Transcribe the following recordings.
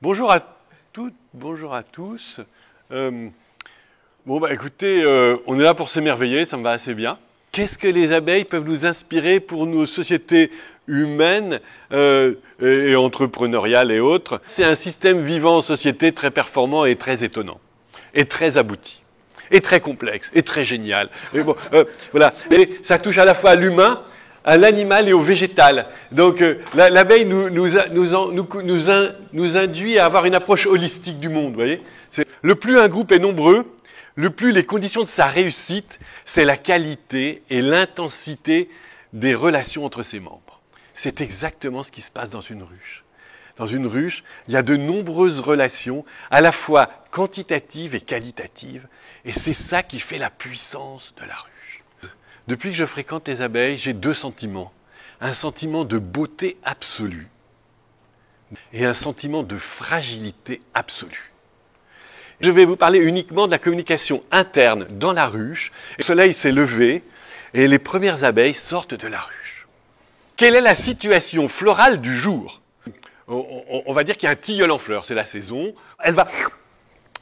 Bonjour à toutes, bonjour à tous. Écoutez, on est là pour s'émerveiller, ça me va assez bien. Qu'est-ce que les abeilles peuvent nous inspirer pour nos sociétés humaines et entrepreneuriales et autres? C'est un système vivant en société très performant et très étonnant, et très abouti, et très complexe, et très génial. Et bon, voilà. Et ça touche à la fois à l'humain, à l'animal et au végétal. Donc l'abeille nous induit à avoir une approche holistique du monde. Vous voyez, le plus un groupe est nombreux, le plus les conditions de sa réussite, c'est la qualité et l'intensité des relations entre ses membres. C'est exactement ce qui se passe dans une ruche. Dans une ruche, il y a de nombreuses relations, à la fois quantitatives et qualitatives, et c'est ça qui fait la puissance de la ruche. Depuis que je fréquente les abeilles, j'ai deux sentiments. Un sentiment de beauté absolue et un sentiment de fragilité absolue. Je vais vous parler uniquement de la communication interne dans la ruche. Le soleil s'est levé et les premières abeilles sortent de la ruche. Quelle est la situation florale du jour? On va dire qu'il y a un tilleul en fleurs, c'est la saison. Elle va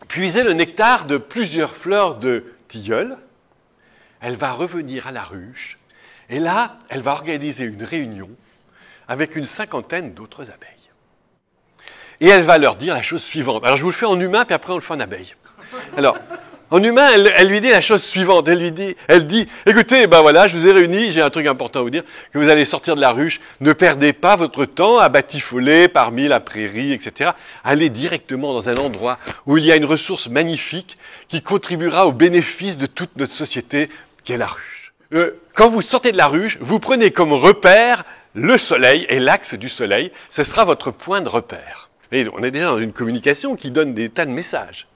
puiser le nectar de plusieurs fleurs de tilleul. Elle va revenir à la ruche et là, elle va organiser une réunion avec une cinquantaine d'autres abeilles. Et elle va leur dire la chose suivante. Alors je vous le fais en humain, puis après on le fait en abeille. Alors, en humain, elle lui dit la chose suivante. Elle dit, écoutez, voilà, je vous ai réunis, j'ai un truc important à vous dire, que vous allez sortir de la ruche, ne perdez pas votre temps à batifoler parmi la prairie, etc. Allez directement dans un endroit où il y a une ressource magnifique qui contribuera au bénéfice de toute notre société, qui est la ruche. Quand vous sortez de la ruche, vous prenez comme repère le soleil et l'axe du soleil. Ce sera votre point de repère. Et on est déjà dans une communication qui donne des tas de messages.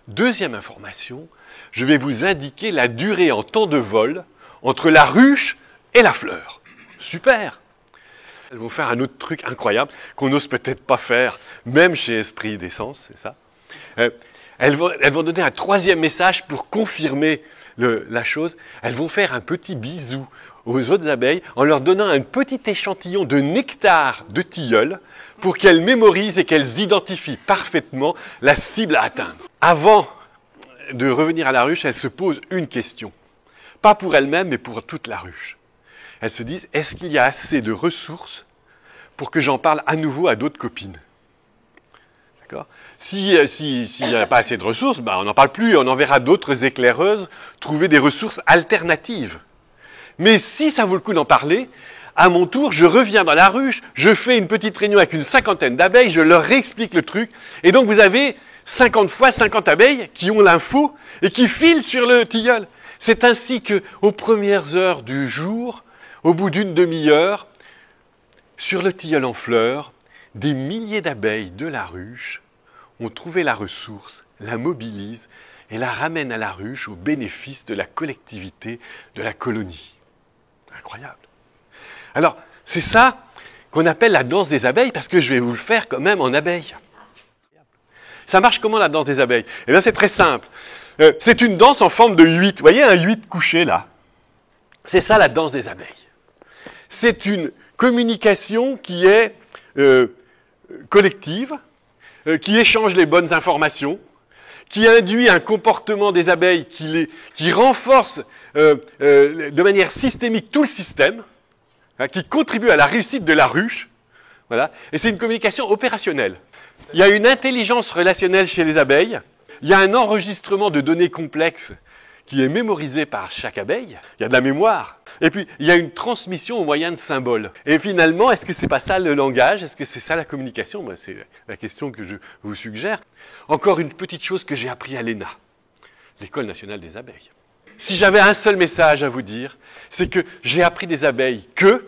Deuxième information, je vais vous indiquer la durée en temps de vol entre la ruche et la fleur. Super! Elles vont faire un autre truc incroyable qu'on n'ose peut-être pas faire, même chez Esprit d'Essence, c'est ça. Elles vont donner un troisième message pour confirmer la chose. Elles vont faire un petit bisou aux autres abeilles en leur donnant un petit échantillon de nectar de tilleul pour qu'elles mémorisent et qu'elles identifient parfaitement la cible à atteindre. Avant de revenir à la ruche, elles se posent une question. Pas pour elles-mêmes, mais pour toute la ruche. Elles se disent, est-ce qu'il y a assez de ressources pour que j'en parle à nouveau à d'autres copines? D'accord ? S'il n'y a pas assez de ressources, on n'en parle plus et on enverra d'autres éclaireuses trouver des ressources alternatives. Mais si ça vaut le coup d'en parler, à mon tour, je reviens dans la ruche, je fais une petite réunion avec une cinquantaine d'abeilles, je leur réexplique le truc, et donc vous avez 50 fois 50 abeilles qui ont l'info et qui filent sur le tilleul. C'est ainsi qu'aux premières heures du jour, au bout d'une demi-heure, sur le tilleul en fleurs, des milliers d'abeilles de la ruche ont trouvé la ressource, la mobilisent et la ramènent à la ruche au bénéfice de la collectivité de la colonie. Incroyable. Alors, c'est ça qu'on appelle la danse des abeilles, parce que je vais vous le faire quand même en abeille. Ça marche comment la danse des abeilles? Eh bien, c'est très simple. C'est une danse en forme de 8. Vous voyez un 8 couché là? C'est ça la danse des abeilles. C'est une communication qui est collective, qui échange les bonnes informations, qui induit un comportement des abeilles qui renforce de manière systémique tout le système, qui contribue à la réussite de la ruche. Voilà. Et c'est une communication opérationnelle. Il y a une intelligence relationnelle chez les abeilles, il y a un enregistrement de données complexes qui est mémorisé par chaque abeille, il y a de la mémoire, et puis il y a une transmission au moyen de symboles. Et finalement, est-ce que c'est pas ça le langage? Est-ce que c'est ça la communication? C'est la question que je vous suggère. Encore une petite chose que j'ai appris à l'ENA, l'École nationale des abeilles. Si j'avais un seul message à vous dire, c'est que j'ai appris des abeilles que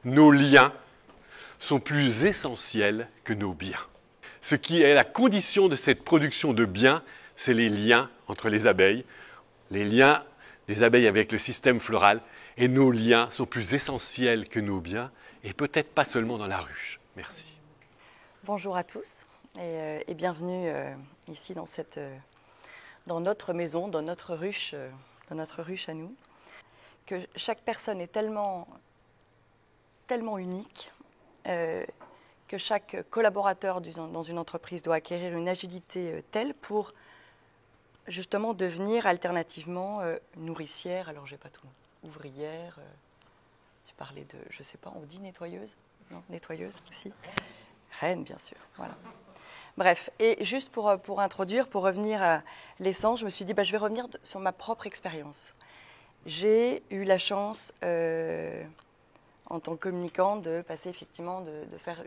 nos liens sont plus essentiels que nos biens. Ce qui est la condition de cette production de biens, c'est les liens entre les abeilles, les liens des abeilles avec le système floral, et nos liens sont plus essentiels que nos biens, et peut-être pas seulement dans la ruche. Merci. Bonjour à tous, et bienvenue ici dans notre maison, dans notre ruche à nous. Que chaque personne est tellement unique que chaque collaborateur dans une entreprise doit acquérir une agilité telle pour justement devenir alternativement nourricière, alors j'ai pas tout, ouvrière, tu parlais de, je sais pas, on dit nettoyeuse? Non, nettoyeuse aussi. Reine, bien sûr, voilà. Bref, et juste pour introduire, pour revenir à l'essence, je me suis dit, je vais revenir sur ma propre expérience. J'ai eu la chance, en tant que communicante, de passer effectivement, de faire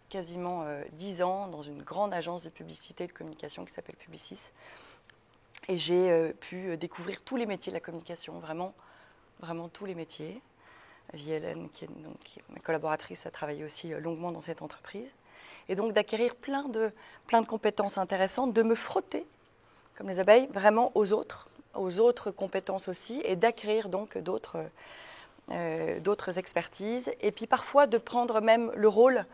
quasiment 10 ans dans une grande agence de publicité et de communication qui s'appelle Publicis. Et j'ai pu découvrir tous les métiers de la communication, vraiment, vraiment tous les métiers. Hélène, qui est ma collaboratrice, a travaillé aussi longuement dans cette entreprise. Et donc d'acquérir plein de compétences intéressantes, de me frotter, comme les abeilles, vraiment aux autres compétences aussi, et d'acquérir donc d'autres expertises. Et puis parfois de prendre même le rôle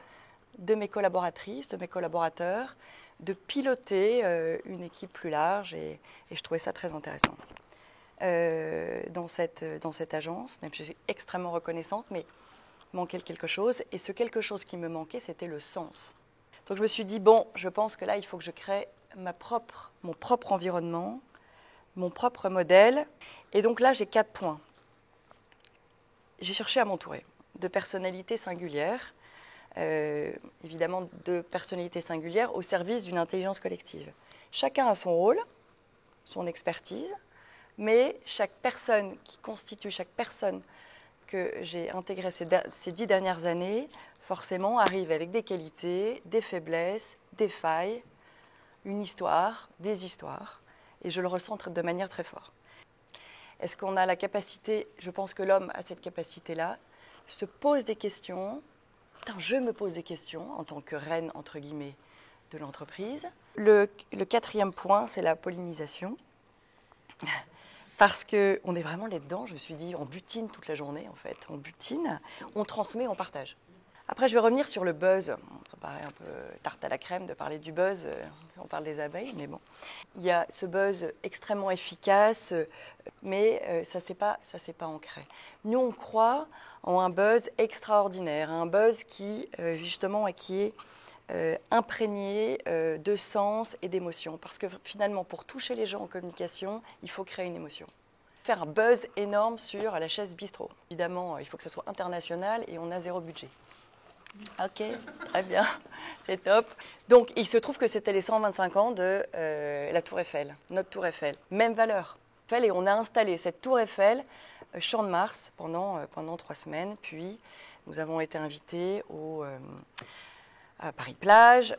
de mes collaboratrices, de mes collaborateurs, de piloter une équipe plus large, et je trouvais ça très intéressant. Dans cette agence, même si je suis extrêmement reconnaissante, mais il manquait quelque chose, et ce quelque chose qui me manquait, c'était le sens. Donc je me suis dit, bon, je pense que là, il faut que je crée mon propre environnement, mon propre modèle, et donc là, j'ai 4 points. J'ai cherché à m'entourer de personnalités singulières, évidemment de personnalités singulières au service d'une intelligence collective. Chacun a son rôle, son expertise, mais chaque personne que j'ai intégrée ces 10 dernières années, forcément arrive avec des qualités, des faiblesses, des failles, une histoire, des histoires, et je le ressens de manière très forte. Est-ce qu'on a la capacité, je pense que l'homme a cette capacité-là, se pose des questions. Je me pose des questions en tant que reine, entre guillemets, de l'entreprise. Le 4e point, c'est la pollinisation. Parce qu'on est vraiment là-dedans, je me suis dit, on butine toute la journée, en fait. On butine, on transmet, on partage. Après, je vais revenir sur le buzz. Ça paraît un peu tarte à la crème de parler du buzz. On parle des abeilles, mais bon. Il y a ce buzz extrêmement efficace, mais ça s'est pas ancré. Nous, on croit en un buzz extraordinaire, un buzz qui, justement, qui est imprégné de sens et d'émotion. Parce que finalement, pour toucher les gens en communication, il faut créer une émotion. Faire un buzz énorme sur la chaise bistrot. Évidemment, il faut que ce soit international et on a 0 budget. Ok, très bien, c'est top. Donc, il se trouve que c'était les 125 ans de la Tour Eiffel, notre Tour Eiffel. Même valeur. Et on a installé cette Tour Eiffel, Champ de Mars, pendant 3 semaines. Puis, nous avons été invités à Paris-Plage.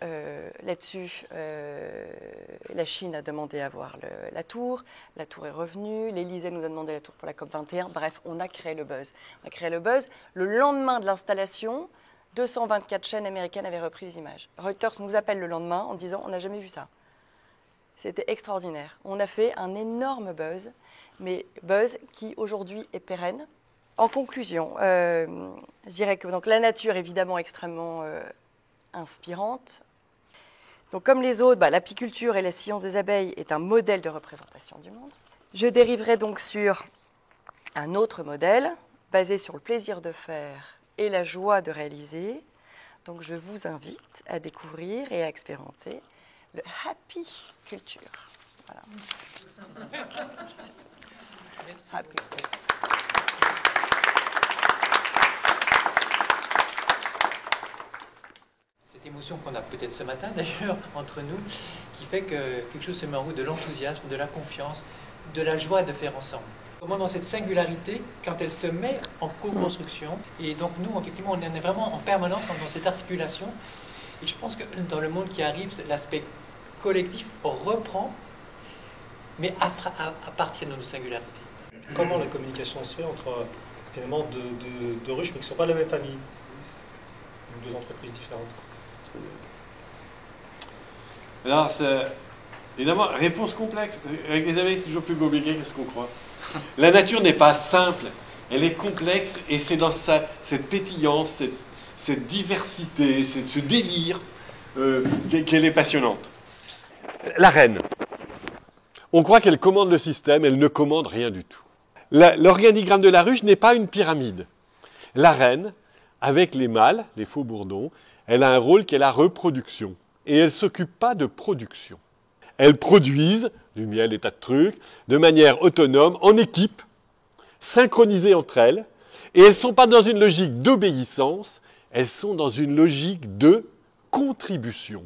Là-dessus, la Chine a demandé à voir la tour. La tour est revenue. L'Élysée nous a demandé la tour pour la COP21. Bref, on a créé le buzz. Le lendemain de l'installation, 224 chaînes américaines avaient repris les images. Reuters nous appelle le lendemain en disant « on n'a jamais vu ça ». C'était extraordinaire. On a fait un énorme buzz, mais buzz qui aujourd'hui est pérenne. En conclusion, je dirais que donc, la nature est évidemment extrêmement inspirante. Donc, comme les autres, l'apiculture et la science des abeilles est un modèle de représentation du monde. Je dériverai donc sur un autre modèle basé sur le plaisir de faire et la joie de réaliser. Donc je vous invite à découvrir et à expérimenter le Happy Culture. Voilà. Happy Culture. Cette émotion qu'on a peut-être ce matin d'ailleurs entre nous, qui fait que quelque chose se met en route, de l'enthousiasme, de la confiance, de la joie de faire ensemble. Comment dans cette singularité, quand elle se met en co-construction, et donc nous, effectivement, on est vraiment en permanence dans cette articulation, et je pense que dans le monde qui arrive, l'aspect collectif reprend, mais à partir de nos singularités. Comment la communication se fait entre, finalement, deux ruches, mais qui ne sont pas de la même famille, ou deux entreprises différentes? Alors, c'est évidemment, réponse complexe. Avec les abeilles, c'est toujours plus compliqué que ce qu'on croit. La nature n'est pas simple, elle est complexe, et c'est dans cette pétillance, cette diversité, ce délire qu'elle est passionnante. La reine. On croit qu'elle commande le système, elle ne commande rien du tout. L'organigramme de la ruche n'est pas une pyramide. La reine, avec les mâles, les faux bourdons, Elle a un rôle qui est la reproduction. Et elles ne s'occupent pas de production. Elles produisent du miel, des tas de trucs, de manière autonome, en équipe, synchronisées entre elles. Et elles ne sont pas dans une logique d'obéissance, elles sont dans une logique de contribution.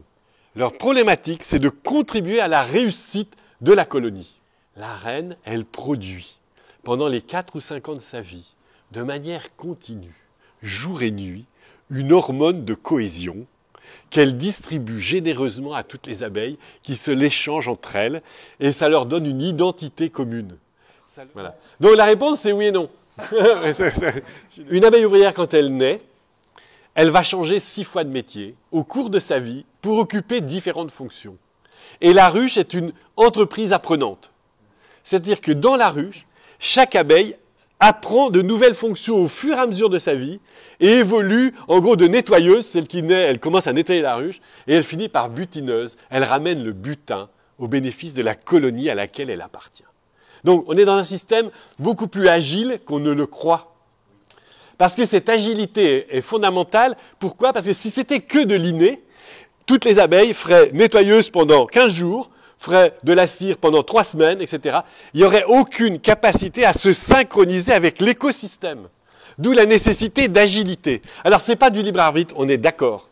Leur problématique, c'est de contribuer à la réussite de la colonie. La reine, elle produit pendant les 4 ou 5 ans de sa vie, de manière continue, jour et nuit, une hormone de cohésion qu'elle distribue généreusement à toutes les abeilles qui se l'échangent entre elles et ça leur donne une identité commune. Voilà. Donc la réponse, c'est oui et non. Une abeille ouvrière, quand elle naît, elle va changer 6 fois de métier au cours de sa vie pour occuper différentes fonctions. Et la ruche est une entreprise apprenante. C'est-à-dire que dans la ruche, chaque abeille apprend de nouvelles fonctions au fur et à mesure de sa vie et évolue en gros de nettoyeuse, celle qui naît, elle commence à nettoyer la ruche et elle finit par butineuse. Elle ramène le butin au bénéfice de la colonie à laquelle elle appartient. Donc on est dans un système beaucoup plus agile qu'on ne le croit. Parce que cette agilité est fondamentale. Pourquoi? Parce que si c'était que de l'inné, toutes les abeilles feraient nettoyeuse pendant 15 jours, ferait de la cire pendant 3 semaines, etc., il n'y aurait aucune capacité à se synchroniser avec l'écosystème. D'où la nécessité d'agilité. Alors, ce n'est pas du libre arbitre, on est d'accord.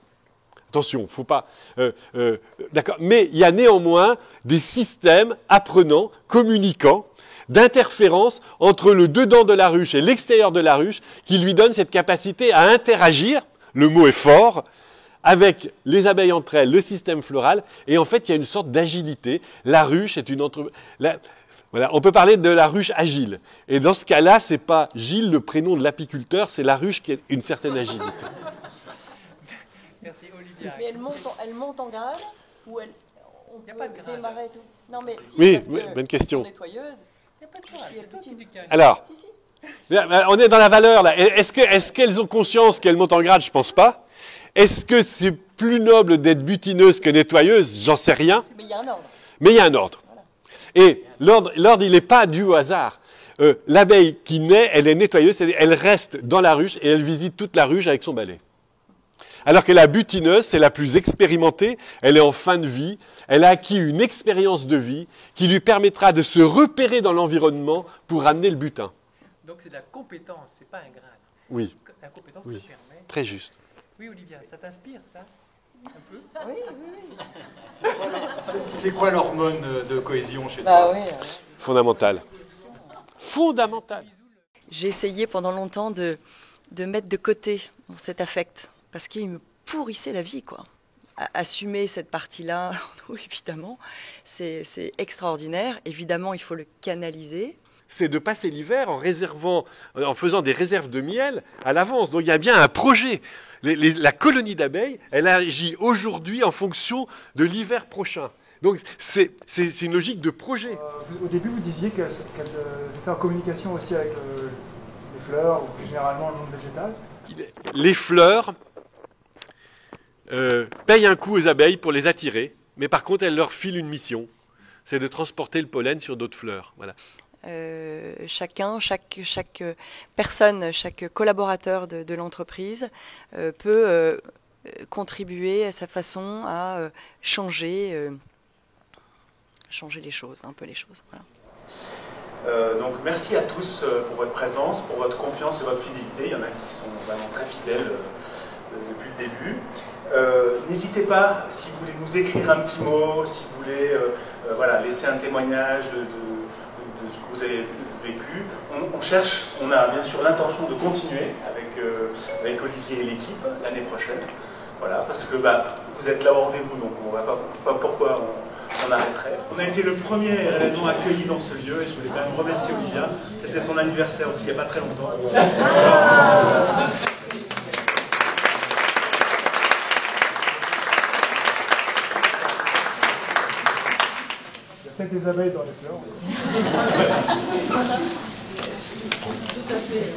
Attention, il ne faut pas... d'accord. Mais il y a néanmoins des systèmes apprenants, communicants, d'interférence entre le dedans de la ruche et l'extérieur de la ruche qui lui donnent cette capacité à interagir, le mot est fort, avec les abeilles entre elles, le système floral, et en fait, il y a une sorte d'agilité. La ruche est une entreprise... Voilà, on peut parler de la ruche agile. Et dans ce cas-là, ce n'est pas Gilles, le prénom de l'apiculteur, c'est la ruche qui a une certaine agilité. Merci, Olivia. Mais elle monte en grade ou elle... On Y a pas de grade. démarrer tout. Non, mais si, Oui, parce que oui, bonne question. nettoyeuse. Il n'y a pas de grade, c'est toi qui dis qu'il y a une- Alors, Si, si. on est dans la valeur, là. Est-ce qu'elles ont conscience qu'elles montent en grade? Je ne pense pas. Est-ce que c'est plus noble d'être butineuse que nettoyeuse? J'en sais rien. Mais il y a un ordre. Mais il y a un ordre. Et l'ordre, il n'est pas dû au hasard. L'abeille qui naît, elle est nettoyeuse, elle reste dans la ruche et elle visite toute la ruche avec son balai. Alors que la butineuse, c'est la plus expérimentée, elle est en fin de vie, elle a acquis une expérience de vie qui lui permettra de se repérer dans l'environnement pour ramener le butin. Donc c'est de la compétence, c'est pas un grade. Oui, La compétence Oui. te permet... très juste. Oui, Olivia, ça t'inspire, ça? Un peu? Oui, oui, oui. C'est quoi l'hormone de cohésion chez Bah toi? oui. Fondamental. Fondamental. J'ai essayé pendant longtemps de mettre de côté cet affect, parce qu'il me pourrissait la vie, quoi. Assumer cette partie-là, oui, évidemment, c'est extraordinaire. Évidemment, il faut le canaliser. C'est de passer l'hiver en faisant des réserves de miel à l'avance. Donc il y a bien un projet. La colonie d'abeilles, elle agit aujourd'hui en fonction de l'hiver prochain. Donc c'est une logique de projet. Au début, vous disiez qu'elles étaient en communication aussi avec les fleurs, ou plus généralement le monde végétal. Les fleurs payent un coût aux abeilles pour les attirer, mais par contre, elles leur filent une mission. C'est de transporter le pollen sur d'autres fleurs. Voilà. Chaque personne, chaque collaborateur de l'entreprise peut contribuer à sa façon à changer les choses, un peu les choses. Voilà. Donc merci à tous pour votre présence, pour votre confiance et votre fidélité. Il y en a qui sont vraiment très fidèles depuis le début. N'hésitez pas, si vous voulez nous écrire un petit mot, si vous voulez laisser un témoignage de ce que vous avez vécu. On a bien sûr l'intention de continuer avec Olivier et l'équipe l'année prochaine. Voilà, parce que vous êtes là au rendez-vous, donc on ne voit pas pourquoi on arrêterait. On a été le premier événement accueilli dans ce lieu et je voulais quand même remercier Olivia. C'était son anniversaire aussi, il n'y a pas très longtemps. Il y a peut-être des abeilles dans les fleurs. Tout à fait.